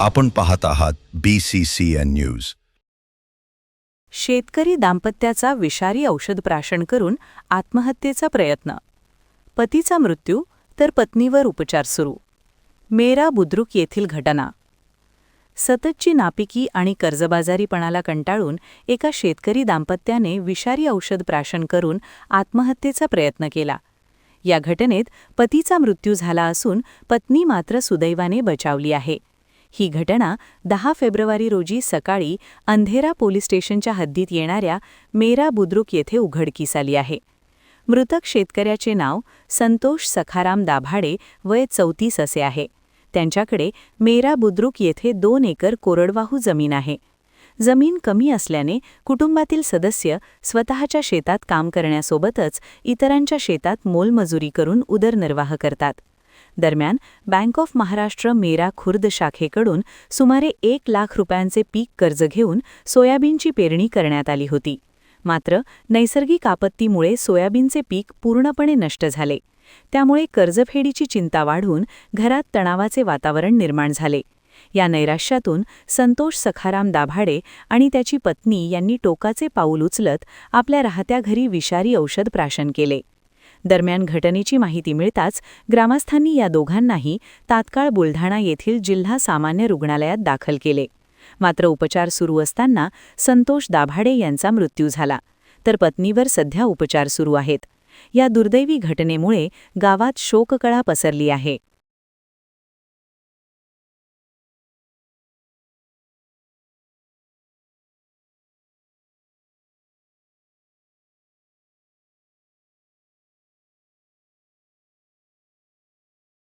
आपण पाहत आहात BCCN न्यूज. शेतकरी दाम्पत्याचा विषारी औषध प्राशन करून आत्महत्येचा प्रयत्न. पतीचा मृत्यू तर पत्नीवर उपचार सुरू. मेरा बुद्रुक येथील घटना. सततची नापिकी आणि कर्जबाजारीपणाला कंटाळून एका शेतकरी दाम्पत्याने विषारी औषध प्राशन करून आत्महत्येचा प्रयत्न केला. या घटनेत पतीचा मृत्यू झाला असून पत्नी मात्र सुदैवाने बचावली आहे. ही घटना 10 फेब्रुवारी रोजी सकाळी अंधेरा पोलीस स्टेशनच्या हद्दीत येणाऱ्या मेरा बुद्रुक येथे उघडकीस आली आहे. मृतक शेतकऱ्याचे नाव संतोष सखाराम दाभाडे, वय 34 असे आहे. त्यांच्याकडे मेरा बुद्रुक येथे 2 एकर कोरडवाहू जमीन आहे. जमीन कमी असल्याने कुटुंबातील सदस्य स्वतःच्या शेतात काम करण्यासोबतच इतरांच्या शेतात मोलमजुरी करून उदरनिर्वाह करतात. दरम्यान बँक ऑफ महाराष्ट्र मेरा खुर्द शाखेकडून सुमारे 1 लाख रुपयांचे पीक कर्ज घेऊन सोयाबीनची पेरणी करण्यात आली होती. मात्र नैसर्गिक आपत्तीमुळे सोयाबीनचे पीक पूर्णपणे नष्ट झाले. त्यामुळे कर्जफेडीची चिंता वाढून घरात तणावाचे वातावरण निर्माण झाले. या नैराश्यातून संतोष सखाराम दाभाडे आणि त्याची पत्नी यांनी टोकाचे पाऊल उचलत आपल्या राहत्या घरी विषारी औषध प्राशन केले. दरम्यान घटनेची माहिती मिळताच ग्रामस्थांनी या दोघांनाही तात्काळ बुलढाणा येथील जिल्हा सामान्य रुग्णालयात दाखल केले. मात्र उपचार सुरू असताना संतोष दाभाडे यांचा मृत्यू झाला, तर पत्नीवर सध्या उपचार सुरू आहेत. या दुर्दैवी घटनेमुळे गावात शोककळा पसरली आहे.